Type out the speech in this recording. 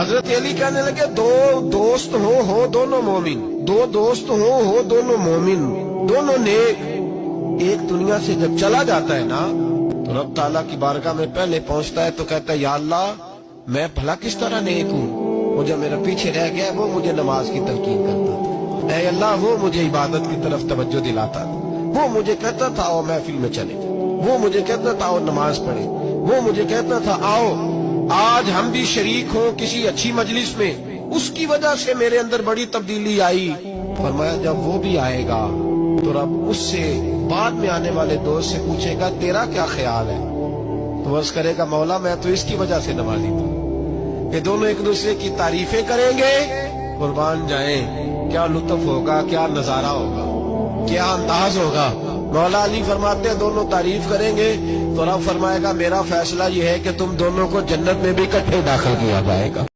हजरत अली कहने लगे दो दोस्त हो दोनों मोमिन, दो दोस्त हो दोनों मोमिन, दोनों नेक। एक दुनिया से जब चला जाता है ना तो रब ताला की बारगाह में पहले पहुंचता है तो कहता है या अल्लाह मैं भला किस तरह नेक हूँ, वो जो मेरा पीछे रह गया वो मुझे नमाज की तलकीन करता था, ऐ अल्लाह वो मुझे इबादत की तरफ तवज्जो दिलाता था, वो मुझे कहता था आओ महफिल में चले, वो मुझे कहता था आओ नमाज पढ़े, वो मुझे कहता था आओ आज हम भी शरीक हो किसी अच्छी मजलिस में, उसकी वजह से मेरे अंदर बड़ी तब्दीली आई। फरमाया जब वो भी आएगा तो रब उससे बाद में आने वाले दोस्त से पूछेगा तेरा क्या ख्याल है, तो अर्ज करेगा मौला मैं तो इसकी वजह से नमाजी था। ये दोनों एक दूसरे की तारीफें करेंगे, कुर्बान जाए क्या लुत्फ होगा, क्या नजारा होगा, क्या अंदाज होगा। मौला अली फरमाते हैं दोनों तारीफ करेंगे तो रब फरमाएगा मेरा फैसला ये है कि तुम दोनों को जन्नत में भी इकट्ठे दाखिल किया जाएगा।